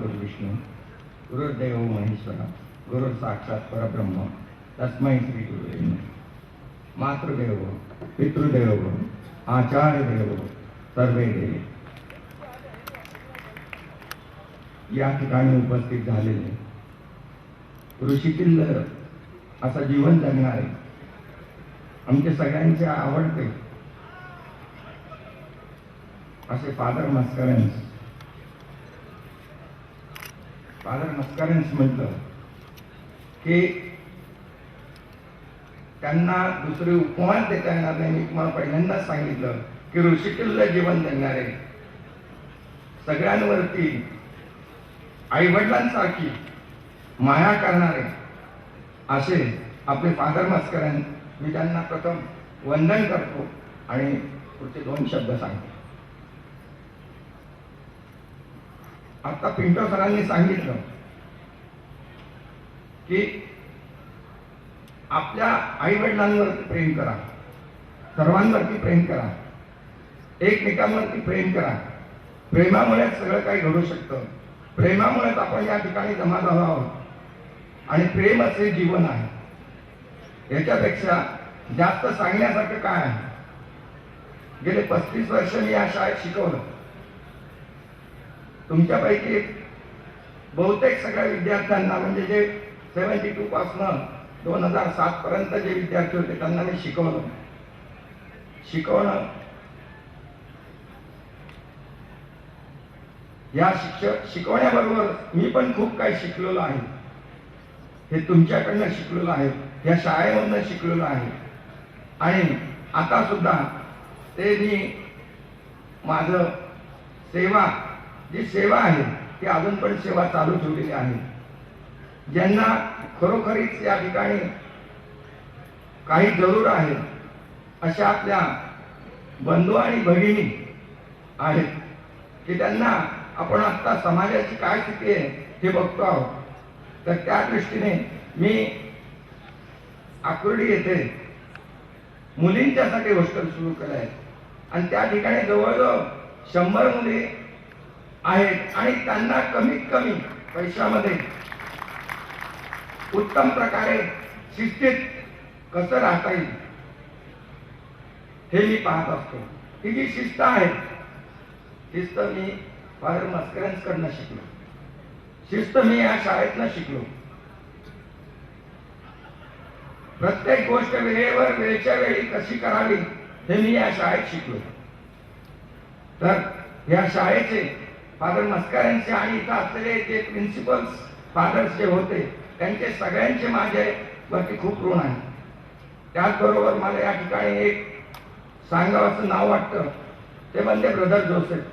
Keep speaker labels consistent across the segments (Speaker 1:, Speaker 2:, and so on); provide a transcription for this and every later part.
Speaker 1: गुरुर्विष्णू गुरुर्देव महेश्वरा गुरु साक्षात परब्रह्म तस्मै श्री गुरुवे नमः। मातृदेव पितृदेव आचार्य देव सर्वे देव या ठिकाणी उपस्थित झालेले ऋषीतील असं जीवन जगणारे आमचे सगळ्यांचे आवडते असे फादर मस्करेन्स म्हटलं की त्यांना दुसरी उपमान देता येणार नाही। मी तुम्हाला पहिल्यांदाच सांगितलं की ऋषीतील जीवन जगणारे सगळ्यांवरती आईवडिलांसारखी माया करणारे असे आपले फादर मस्करेन्स, मी त्यांना प्रथम वंदन करतो आणि पुढचे 2 शब्द सांगतो। आता पिंटो सरांनी सांगितलं की आपल्या आई वडिलांवरती प्रेम करा, सर्वांवरती प्रेम करा, एकमेकांवरती प्रेम करा। प्रेमामुळे सगळं काही घडू शकतं, प्रेमामुळेच आपण या ठिकाणी जमा झालो आहोत आणि प्रेम असे जीवन आहे। याच्यापेक्षा जास्त सांगण्यासारखं काय आहे? गेले 35 वर्ष मी या शाळेत शिकवलं। तुमच्यापैकी बहुतेक सगळ्या विद्यार्थ्यांना म्हणजे जे 72 पासून 2007 पर्यंत जे विद्यार्थी होते त्यांना मी शिकवणं या शिकवण्याबरोबर मी पण खूप काही शिकलेलो आहे। हे तुमच्याकडनं शिकलेलो आहे, या शाळेमधनं शिकलेलो आहे आणि आता सुद्धा ते मी माझं जी सेवा आहे ती अजून पण सेवा चालू ठेवलेली आहे। ज्यांना खरोखरीच या ठिकाणी काही जरूर आहे अशा आपल्या बंधू आणि भगिनी आहेत की त्यांना आपण आता समाजाची काय स्थिती आहे हे बघतो आहोत। तर त्या दृष्टीने मी आकुर्डी येथे मुलींच्यासाठी हॉस्टेल सुरू केलं आहे आणि त्या ठिकाणी जवळजवळ 100 मुली आहेत आणि त्यांना कमीत कमी पैशामध्ये उत्तम प्रकारे शिस्तीत कसं राहता येईल हे मी पाहत असतो। ही जी शिस्त आहे, शिस्त मी फादर मस्करेन्स कडनं शिकलो, शिस्त मी या शाळेतनं शिकलो। प्रत्येक गोष्ट वेळेवर वेळच्या वेळी कशी करावी हे मी या शाळेत शिकलो। तर या शाळेचे फादर मस्करेन्सचे आणि इथं असलेले जे प्रिन्सिपल्स फादर्स जे होते त्यांचे सगळ्यांचे माझे वरती खूप ऋण आहे। त्याचबरोबर मला या ठिकाणी एक सांगावंसं नाव वाटतं ते म्हणजे ब्रदर जोसेफ।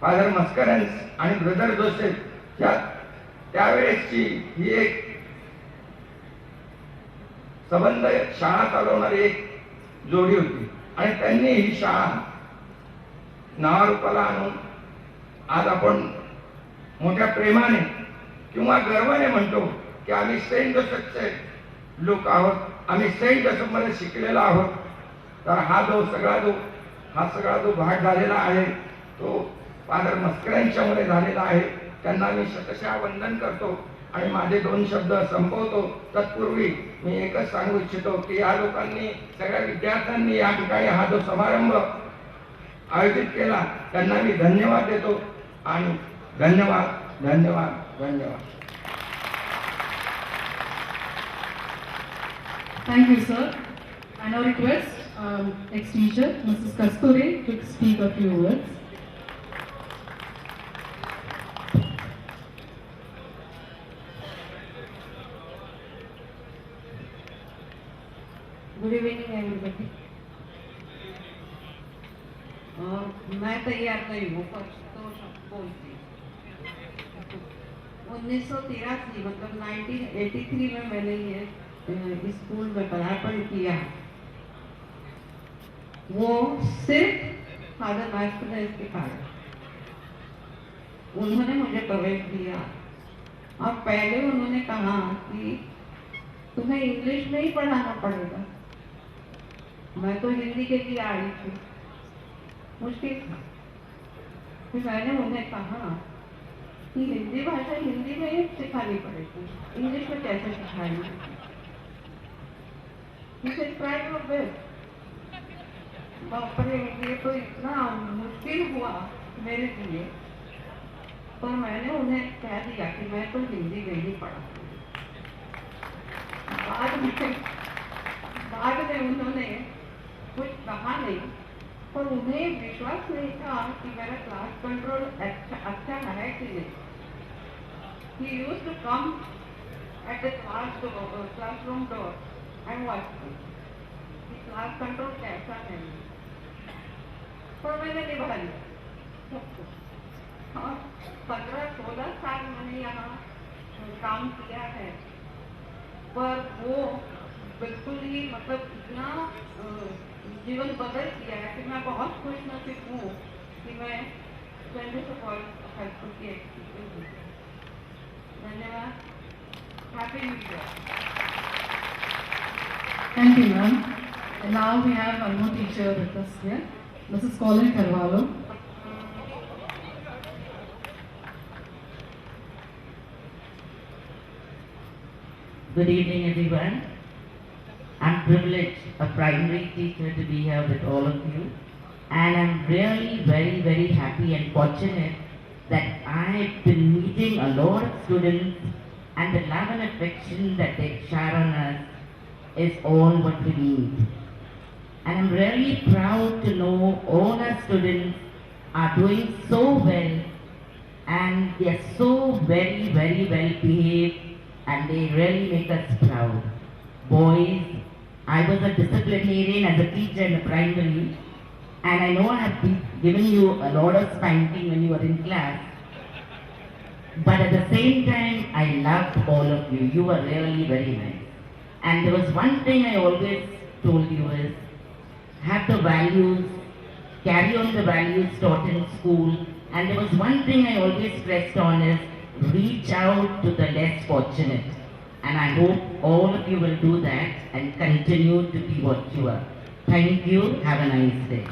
Speaker 1: फादर मस्करेन्स आणि ब्रदर जोसेफ त्यावेळेसची ही एक संबंध शाळा चालवणारी एक जोडी होती आणि त्यांनी ही शाळा नावारूपाला आणून आज आपण मोठ्या प्रेमाने किंवा गर्वाने म्हणतो की आम्ही सेंट जोसेफचे लोक आहोत, आम्ही सेंट जोसेफ मध्ये शिकलेलो आहोत। तर हा सगळा जो भाग झालेला आहे तो फादर मस्करेन्सच्या मध्ये झालेला आहे। त्यांना मी शतशः वंदन करतो आणि माझे 2 शब्द संपवतो। तत्पूर्वी मी एकच सांगू इच्छितो की या लोकांनी सगळ्या विद्यार्थ्यांनी या ठिकाणी हा जो समारंभ आयोजित केला त्यांना मी धन्यवाद देतो आणि धन्यवाद धन्यवाद धन्यवाद।
Speaker 2: Thank you, sir. I now request ex-teacher Mrs. Kasturi to speak a few words.
Speaker 3: Good evening everybody. मैं तैयार नहीं हूँ तो बोलती। 1983 मतलब 1983 में मैंने ये स्कूल में पदार्पण किया। वो सिर्फ फादर मस्करेन्स के कारण उन्होंने मुझे प्रवेश दिया और पहले उन्होंने कहा कि तुम्हें इंग्लिश में ही पढ़ाना पड़ेगा। मैं तो हिंदी के लिए आई थी, मुश्किल था। फिर मैंने उन्हें कहा कि हिंदी भाषा हिंदी में ही सिखानी पड़ेगी, इंग्लिश में कैसे सिखाएंगे। He said, try your best. बाप रे, ये तो इतना मुश्किल हुआ मेरे लिए, पर मैंने उन्हें कह दिया कि मैं तो हिंदी में ही पढ़ा। बाद में उन्होंने कुछ कहा नहीं, पर उन्हें विश्वास नहीं था कि मेरा क्लास कंट्रोल अच्छा है कि नहीं। He used to come at the classroom door and watch me कि क्लास कंट्रोल कैसा है, पर मैंने निभा लिया सबको। और 15-16 साल मैंने यहाँ काम किया है, पर वो बिल्कुल ही मतलब इतना जीवन बदल दिया है कि मैं बहुत खुश नसीब हूँ कि मैं सेंटर ऑफ खड़की की। धन्यवाद। Happy new year.
Speaker 2: Thank you, ma'am. And now we have one more teacher with us here, Mrs. Colin Carvalho.
Speaker 4: Good evening, everyone. I'm privileged, a primary teacher, to be here with all of you. And I'm really very, very happy and fortunate that I've been meeting a lot of students, and the love and affection that they share on us is all what we need. And I'm really proud to know all our students are doing so well, and they are so very, very well behaved, and they really make us proud. Boys, I was a disciplinarian as a teacher in the primary, and I know I have given you a lot of spanking when you were in class. But at the same time, I loved all of you. You were really very nice. And there was one thing I always told you is, have the values, carry on the values taught in school. And there was one thing I always stressed on is, reach out to the less fortunate. And I hope all of you will do that and continue to be what you are. Thank you. Have a nice day.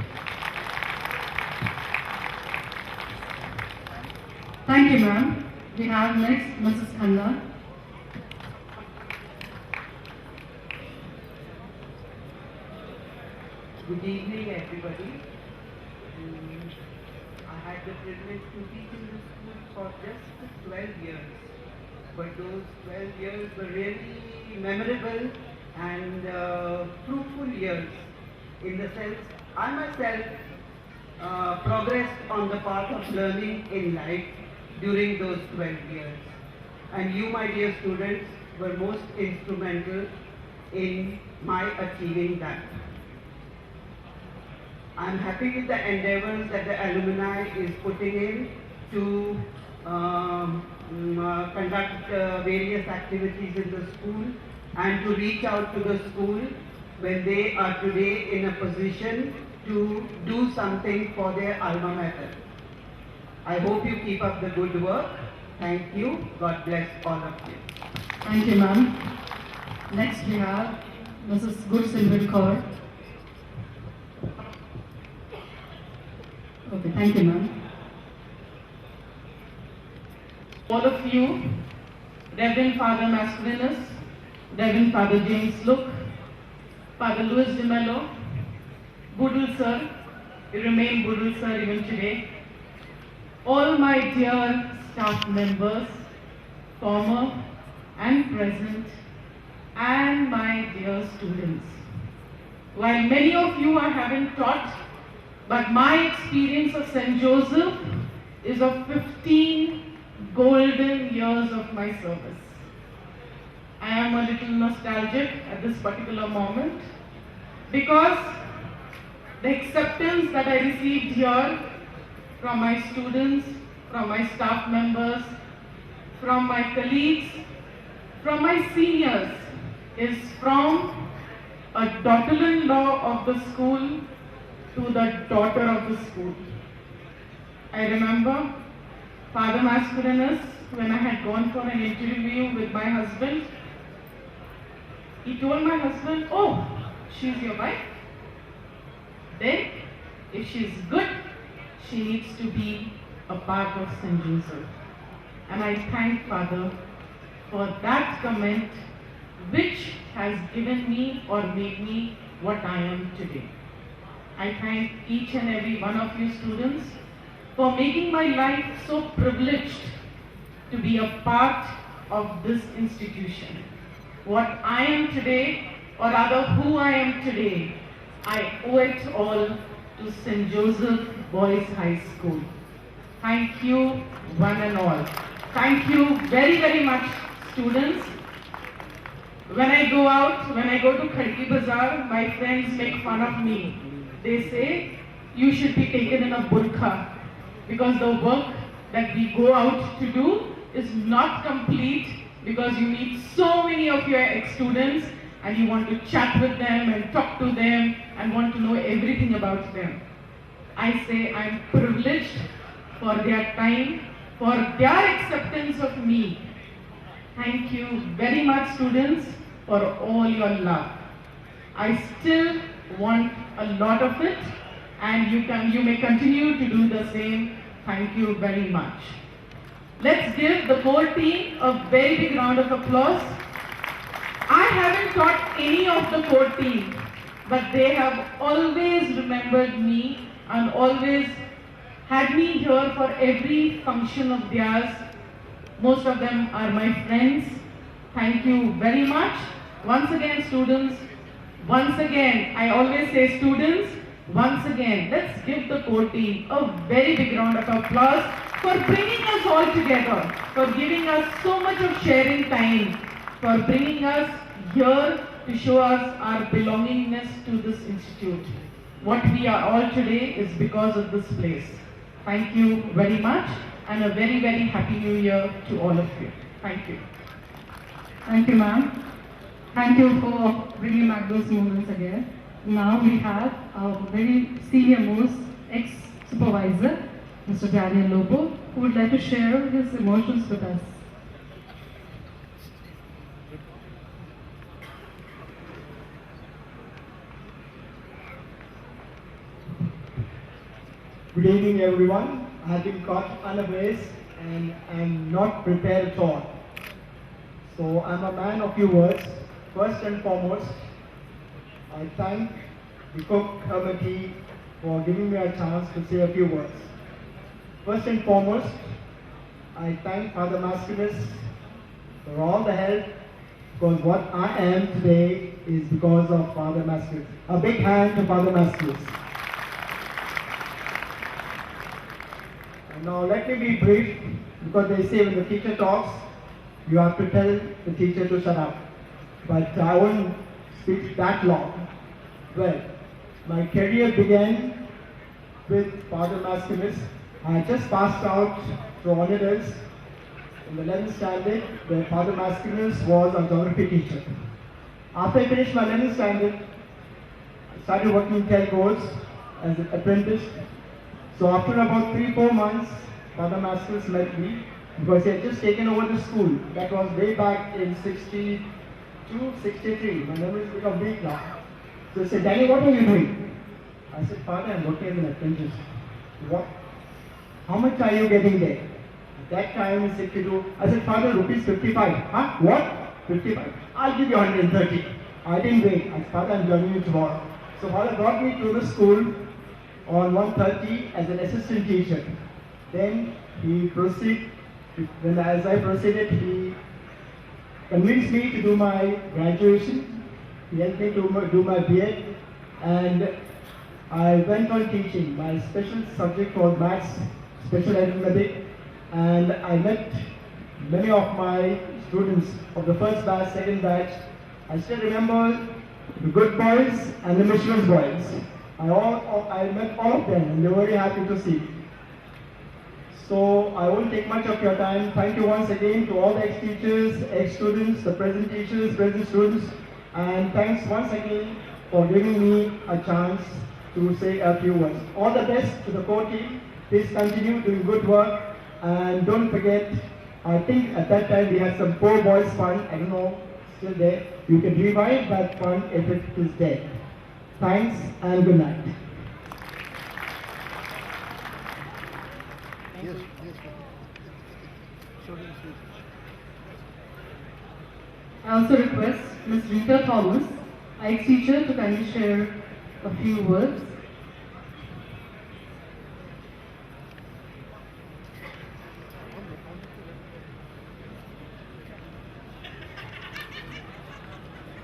Speaker 2: Thank you, ma'am. We have next Mrs. Khanna.
Speaker 5: Good evening, everybody. I had the privilege to teach in the school for just 12 years. But those 12 years were really memorable and fruitful years, in the sense I myself progressed on the path of learning in life during those 12 years. And you, my dear students, were most instrumental in my achieving that. I'm happy with the endeavors that the alumni is putting in to conduct various activities in the school and to reach out to the school when they are today in a position to do something for their alma mater. I hope you keep up the good work. Thank you. God bless all of you.
Speaker 2: Thank you, ma'am. Next we have Mrs. Gursimran Kaur. Okay, thank you, ma'am.
Speaker 6: All of you, Reverend Father Mascarenhas, Reverend Father James Luke, Father Louis de Mello, Budul Sir, you remain Budul Sir even today, all my dear staff members, former and present, and my dear students. While many of you I haven't taught, but my experience of St. Joseph is of 15 golden years of my service. I am a little nostalgic at this particular moment because the acceptance that I received here from my students, from my staff members, from my colleagues, from my seniors is from a daughter-in-law of the school to the daughter of the school. I remember Father Mascarenhas, when I had gone for an interview with my husband, he told my husband, oh, she's your wife? Then, if she's good, she needs to be a part of St. Joseph. and I thank Father for that comment which has given me or made me what I am today. I thank each and every one of you students for making my life so privileged to be a part of this institution. What I am today, or rather who I am today, I owe it all to St. Joseph Boys High School. Thank you, one and all. Thank you very, very much, students. When I go out, when I go to Khadki Bazaar, my friends make fun of me. They say, you should be taken in a burqa, because the work that we go out to do is not complete, because you meet so many of your ex-students and you want to chat with them and talk to them and want to know everything about them. I say I'm privileged for their time, for their acceptance of me. Thank you very much, students, for all your love. I still want a lot of it, and you may continue to do the same. Thank you very much. Let's give the core team a very big round of applause. I haven't taught any of the core team, but they have always remembered me and always had me here for every function of theirs. Most of them are my friends. Thank you very much. Once again, students, once again, I always say students, once again, let's give the core team a very big round of applause for bringing us all together, for giving us so much of sharing time, for bringing us here to show us our belongingness to this institute. What we are all today is because of this place. Thank you very much, and a very, very happy new year to all of you. Thank you.
Speaker 2: Thank you, ma'am. Thank you for bringing back those moments again. Now we have our very senior most ex-supervisor, Mr. Daniel Lobo, who would like to share his emotions with us.
Speaker 7: Good evening, everyone. I have been caught unawares and I'm not prepared at all. So I'm a man of few words. First and foremost, I thank the Cook Committee for giving me a chance to say a few words. First and foremost, I thank Father Mascaris for all the help, because what I am today is because of Father Mascaris. A big hand to Father Mascaris. Now let me be brief, because they say when the teacher talks, you have to tell the teacher to shut up. But I won't speak that long. Well, my career began with Father Mascaris. I just passed out to honors in the 11th standard, where Father Mascaris was our geography teacher. After I finished my 11th standard, I started working in telcos as an apprentice. So after about 3-4 months, Father Mascaris met me, because he had just taken over the school. That was way back in 62, 63. My memory has become weak now. So he said, Danny, what are you doing? I said, Father, I'm working as an apprentice. What? How much are you getting there? At that time, he said, I said, Father, rupees 55. Huh? What? 55. I'll give you 130. I didn't wait. I said, Father, I'm joining you tomorrow. So Father brought me to the school on 130 as an assistant teacher. Then he proceeded, as I proceeded, he convinced me to do my graduation. He helped me to do my B.Ed, and I went on teaching. My special subject was maths, special arithmetic, and I met many of my students of the first batch, second batch. I still remember the good boys and the mischievous boys. I met all of them, and they were very happy to see. So I won't take much of your time. Thank you once again to all the ex-teachers, ex-students, the present teachers, present students, and thanks once again for giving me a chance to say a few words. All the best to the core team. Please continue doing good work, and don't forget, I think at that time we had some poor boys fund. I don't know, still there. You can revive that fund if it is dead. Thanks and good night.
Speaker 8: Yes, yes.
Speaker 2: I also request Ms. Rita Thomas, our ex-teacher, to kindly share a few words.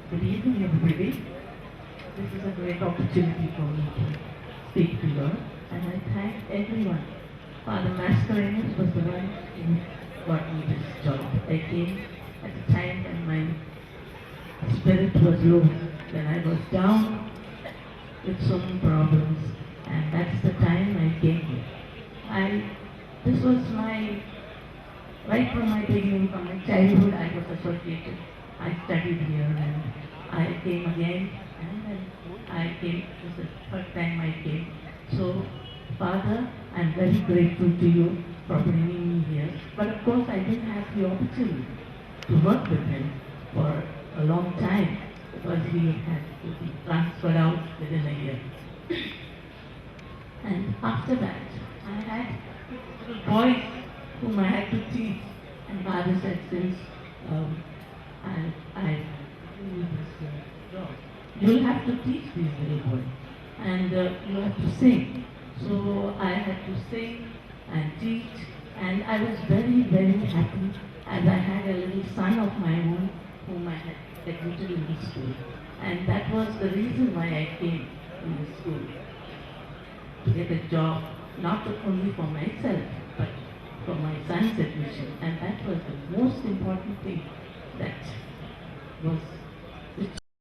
Speaker 4: Good evening, everybody. This is a great opportunity for me to speak to you, and I thank everyone. Father Mascarenas was the one who got me this job. I came at a time when my spirit was low, when I was down with so many problems, and that's the time I came here. This was right from my beginning, from my childhood, I was associated. I studied here and I came again, and then I came, this is the third time I came. So, Father, I'm very grateful to you for bringing me here. But of course, I didn't have the opportunity to work with him for a long time because he had to be transferred out within a year. And after that, I had little boys whom I had to teach. And Father said, since I do this job, you'll have to teach these little boys, and you have to sing. So I had to sing and teach, and I was very, very happy as I had a little son of my own whom I had admitted in the school. And that was the reason why I came in the school, to get a job, not only for myself, but for my son's admission. And that was the most important thing that was